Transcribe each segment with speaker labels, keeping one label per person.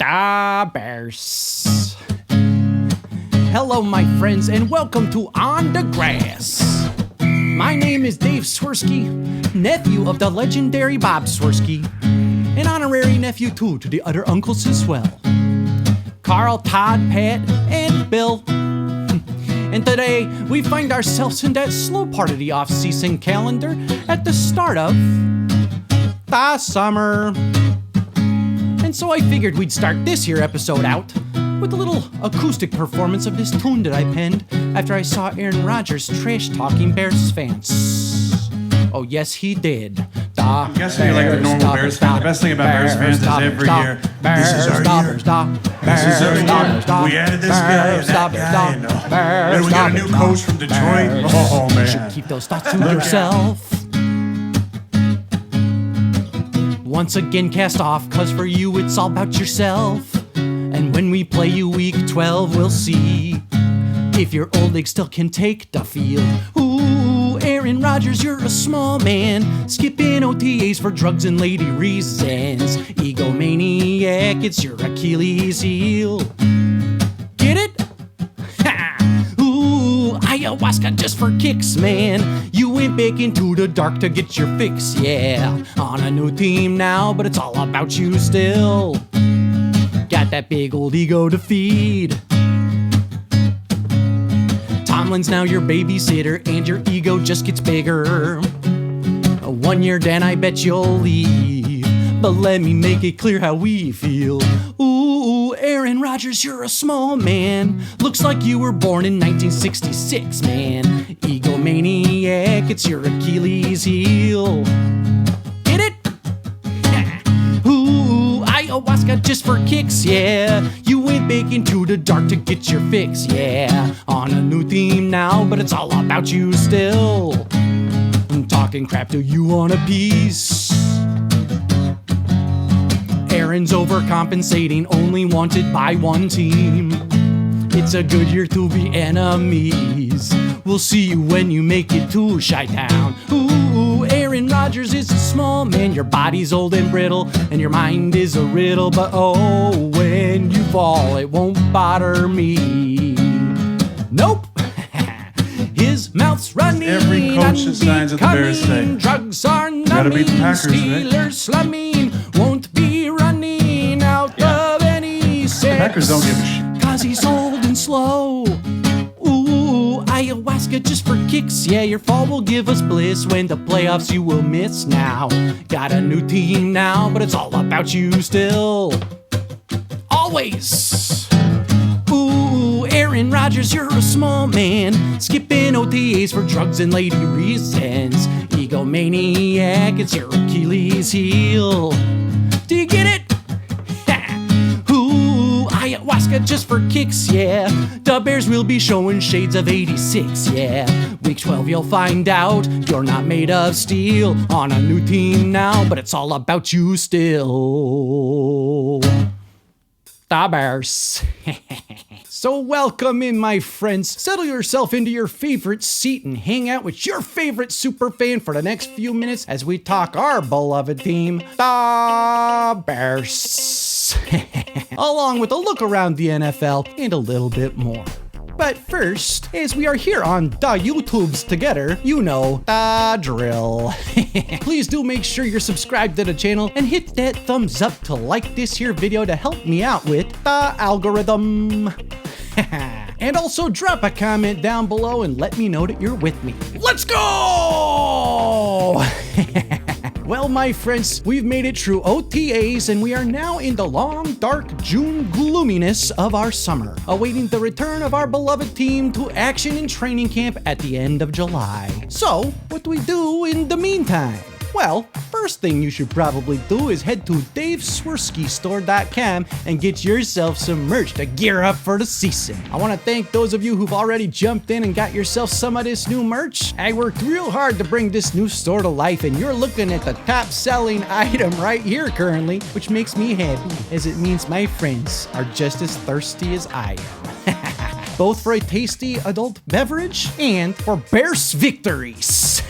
Speaker 1: Da Bears. Hello, my friends, and welcome to On the Grass. My name is Dave Swerski, nephew of the legendary Bob Swerski, an honorary nephew too to the other uncles as well. Carl, Todd, Pat, and Bill. And today, we find ourselves in that slow part of the off-season calendar at the start of the summer. And so I figured we'd start this here episode out with a little acoustic performance of this tune that I penned after I saw Aaron Rodgers trash-talking Bears fans. Oh, yes, he did.
Speaker 2: I'm guessing you're like the normal Bears fan. The best thing about Bears fans is every year, this is our year. This is our year. We added this guy and that guy. And we got a new coach from Detroit. Oh, man.
Speaker 1: You should keep those thoughts to yourself. Once again, cast off, cause for you it's all about yourself. And when we play you week 12, we'll see if your old leg still can take the field. Ooh, Aaron Rodgers, you're a small man, skipping OTAs for drugs and lady reasons. Egomaniac, it's your Achilles heel. Get it? Ha! Ooh, ayahuasca just for kicks, man. You went back into the dark to get your fix, yeah. On a new team now, but it's all about you still. Got that big old ego to feed. Tomlin's now your babysitter, and your ego just gets bigger. 1 year, then I bet you'll leave. But let me make it clear how we feel. Ooh, Aaron Rodgers, you're a small man. Looks like you were born in 1966, man. Egomaniac, it's your Achilles heel. Get it? Ooh, ayahuasca just for kicks, yeah. You went back into the dark to get your fix, yeah. On a new team now, but it's all about you still. I'm talking crap to you on a piece. Aaron's overcompensating, only wanted by one team. It's a good year to be enemies. We'll see you when you make it to Chi-Town. Ooh, Aaron Rodgers is a small man. Your body's old and brittle, and your mind is a riddle. But oh, when you fall, it won't bother me. Nope. His mouth's running.
Speaker 2: Every coach that signs at the Bears say,
Speaker 1: drugs are numbing.
Speaker 2: Gotta beat the Packers,
Speaker 1: Steelers
Speaker 2: right?
Speaker 1: slumming. Won't be running out of any sense.
Speaker 2: The Packers don't give a shit.
Speaker 1: Cause he's old and slow. Ooh, ayahuasca just for kicks. Yeah, your fall will give us bliss. When the playoffs you will miss now. Got a new team now, but it's all about you still. Always. Ooh, Aaron Rodgers, you're a small man, skipping OTAs for drugs and lady reasons. Egomaniac, it's your Achilles heel. Do you get it? Ooh, ayahuasca just for kicks, yeah. The Bears will be showing shades of 86, yeah. Week 12 you'll find out you're not made of steel. On a new team now, but it's all about you still. The Bears. So welcome in, my friends. Settle yourself into your favorite seat and hang out with your favorite superfan for the next few minutes as we talk our beloved team, the Bears. Along with a look around the NFL and a little bit more. But first, as we are here on the YouTubes together, you know the drill. Please do make sure you're subscribed to the channel and hit that thumbs up to like this here video to help me out with the algorithm. And also drop a comment down below and let me know that you're with me. Let's go! Well, my friends, we've made it through OTAs and we are now in the long, dark June gloominess of our summer, awaiting the return of our beloved team to action in training camp at the end of July. So, what do we do in the meantime? Well, first thing you should probably do is head to daveswerskistore.com and get yourself some merch to gear up for the season. I want to thank those of you who've already jumped in and got yourself some of this new merch. I worked real hard to bring this new store to life, and you're looking at the top selling item right here currently, which makes me happy, as it means my friends are just as thirsty as I am. both for a tasty adult beverage and for Bears victories,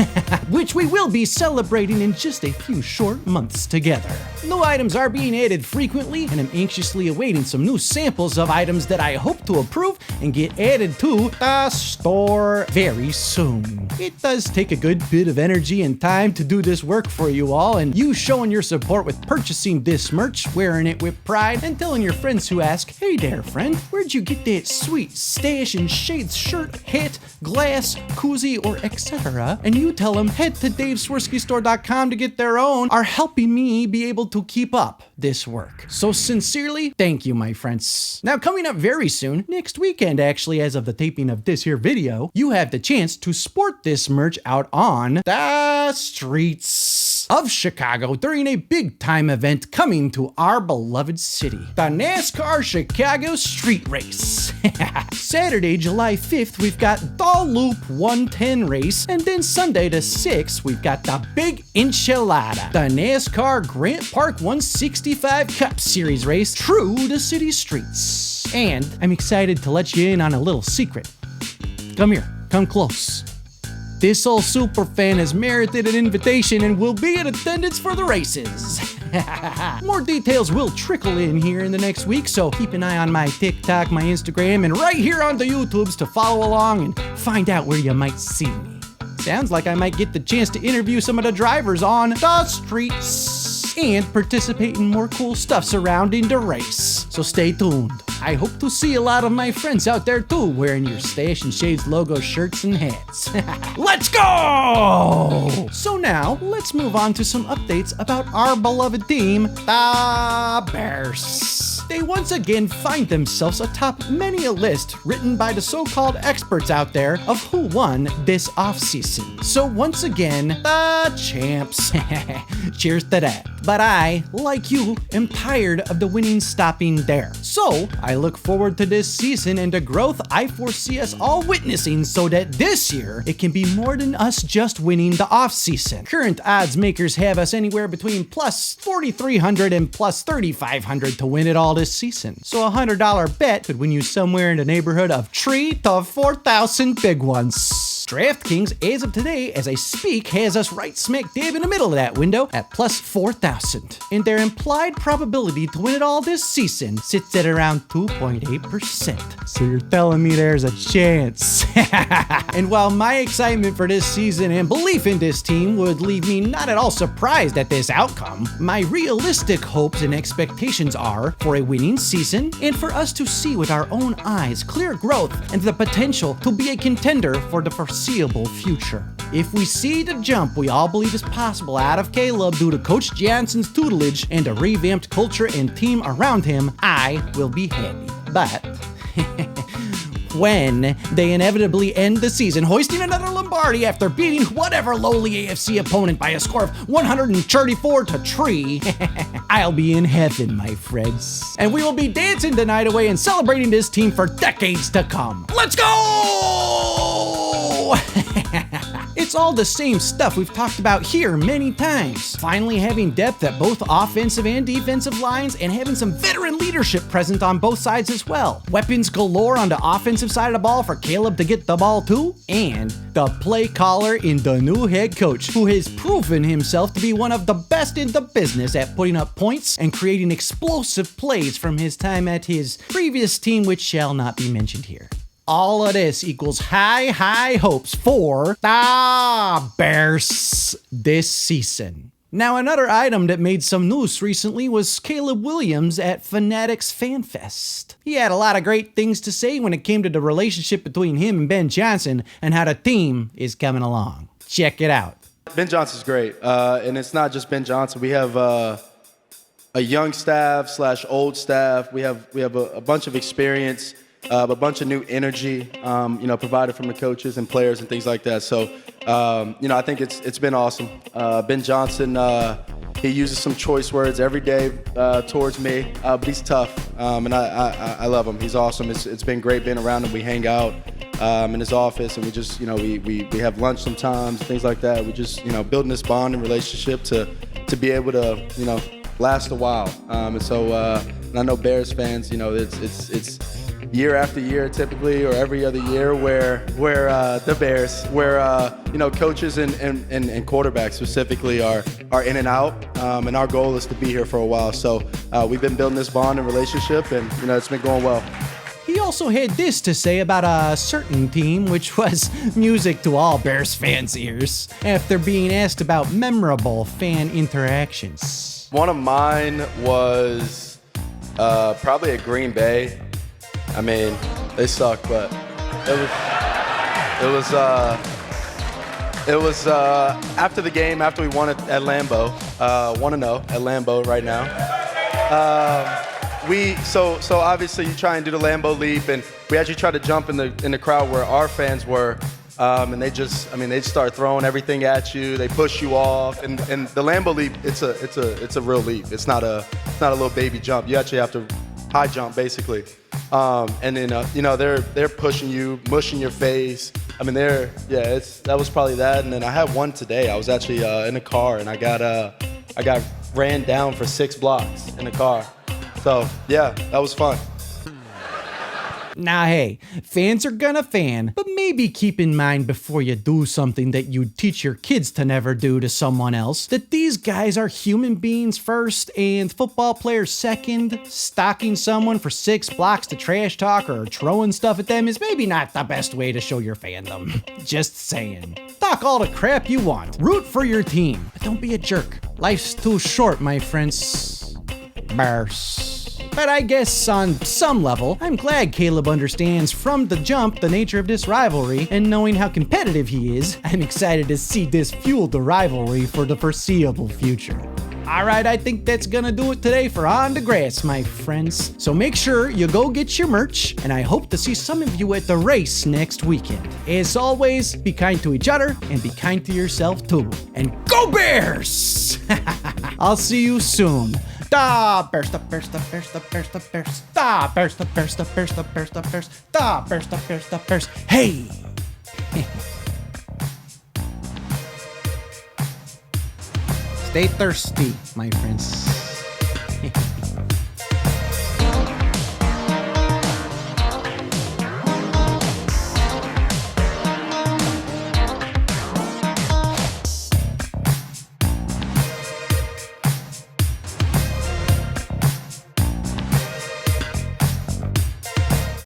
Speaker 1: which we will be celebrating in just a few short months together. New items are being added frequently, and I'm anxiously awaiting some new samples of items that I hope to approve and get added to the store very soon. It does take a good bit of energy and time to do this work for you all, and you showing your support with purchasing this merch, wearing it with pride, and telling your friends who ask, "Hey there, friend, where'd you get that sweet Stash and Shades shirt, hat, glass, koozie, or etc.?" And you tell them, head to daveswerskistore.com to get their own, are helping me be able to keep up this work. So sincerely, thank you, my friends. Now, coming up very soon, next weekend actually, as of the taping of this here video, you have the chance to sport this merch out on the streets of Chicago during a big time event coming to our beloved city, the NASCAR Chicago Street Race. Saturday, July 5th, we've got the Loop 110 race, and then Sunday the 6th, we've got the Big Enchilada, the NASCAR Grant Park 165 Cup Series race through the city streets. And I'm excited to let you in on a little secret. Come here, come close. This old Superfan has merited an invitation and will be in attendance for the races. More details will trickle in here in the next week, so keep an eye on my TikTok, my Instagram, and right here on the YouTubes to follow along and find out where you might see me. Sounds like I might get the chance to interview some of the drivers on the streets and participate in more cool stuff surrounding the race. So stay tuned. I hope to see a lot of my friends out there too, wearing your Stash and Shades logo shirts and hats. Let's go! So now, let's move on to some updates about our beloved team, the Bears. They once again find themselves atop many a list written by the so-called experts out there of who won this offseason. So once again, the champs. Cheers to that. But I, like you, am tired of the winning stopping there. So I look forward to this season and the growth I foresee us all witnessing so that this year it can be more than us just winning the offseason. Current odds makers have us anywhere between plus 4,300 and plus 3,500 to win it all this season. So a $100 bet could win you somewhere in the neighborhood of 3,000 to 4,000 big ones. DraftKings, as of today, as I speak, has us right smack dab in the middle of that window at plus 4,000. And their implied probability to win it all this season sits at around 2.8%. So you're telling me there's a chance. And while my excitement for this season and belief in this team would leave me not at all surprised at this outcome, my realistic hopes and expectations are for a winning season and for us to see with our own eyes clear growth and the potential to be a contender for the foreseeable future. If we see the jump we all believe is possible out of Caleb due to Coach Johnson's tutelage and a revamped culture and team around him, I will be happy. But when they inevitably end the season hoisting another Lombardi after beating whatever lowly AFC opponent by a score of 134 to 3, I'll be in heaven, my friends. And we will be dancing the night away and celebrating this team for decades to come. Let's go! It's all the same stuff we've talked about here many times. Finally having depth at both offensive and defensive lines and having some veteran leadership present on both sides as well. Weapons galore on the offensive side of the ball for Caleb to get the ball to, and the play caller in the new head coach who has proven himself to be one of the best in the business at putting up points and creating explosive plays from his time at his previous team, which shall not be mentioned here. All of this equals high hopes for the Bears this season. Now, another item that made some news recently was Caleb Williams at Fanatics Fanfest. He had a lot of great things to say when it came to the relationship between him and Ben Johnson and how the team is coming along. Check it out.
Speaker 3: Ben Johnson's great, and it's not just Ben Johnson. We have a young staff / old staff. We have a bunch of experience. A bunch of new energy, provided from the coaches and players and things like that. So, I think it's been awesome. Ben Johnson, he uses some choice words every day towards me, but he's tough, and I love him. He's awesome. It's been great being around him. We hang out in his office, and we just, we have lunch sometimes, things like that. We just, building this bond and relationship to be able to, last a while. And I know Bears fans, year after year, typically, or every other year, where the Bears, where you know, coaches and quarterbacks specifically are in and out, and our goal is to be here for a while. So we've been building this bond and relationship, and you know, it's been going well.
Speaker 1: He also had this to say about a certain team, which was music to all Bears fans' ears, after being asked about memorable fan interactions.
Speaker 3: One of mine was probably at Green Bay. I mean, they suck, but it was after the game, after we won it at Lambeau, 1-0 at Lambeau right now. So obviously you try and do the Lambeau leap, and we actually tried to jump in the crowd where our fans were, and they start throwing everything at you. They push you off, and the Lambeau leap, it's a real leap. It's not a little baby jump. You actually have to high jump basically, and then you know, they're pushing you, mushing your face. I mean, that was probably that. And then I had one today. I was actually in a car, and I got ran down for 6 blocks in the car. So, yeah, that was fun.
Speaker 1: Now, hey, fans are gonna fan, but maybe keep in mind before you do something that you'd teach your kids to never do to someone else, that these guys are human beings first and football players second. Stalking someone for 6 blocks to trash talk or throwing stuff at them is maybe not the best way to show your fandom. Just saying. Talk all the crap you want. Root for your team, but don't be a jerk. Life's too short, my friends. Bears. But I guess on some level, I'm glad Caleb understands from the jump the nature of this rivalry, and knowing how competitive he is, I'm excited to see this fuel the rivalry for the foreseeable future. Alright, I think that's gonna do it today for On the Grass, my friends. So make sure you go get your merch, and I hope to see some of you at the race next weekend. As always, be kind to each other, and be kind to yourself too. And go Bears! I'll see you soon. Da Bears, da Bears, da Bears, da Bears, da Bears, da Bears, da Bears, da Bears, da Bears, da Bears, da Bears, da Bears, da Bears. Hey! Stay thirsty, my friends.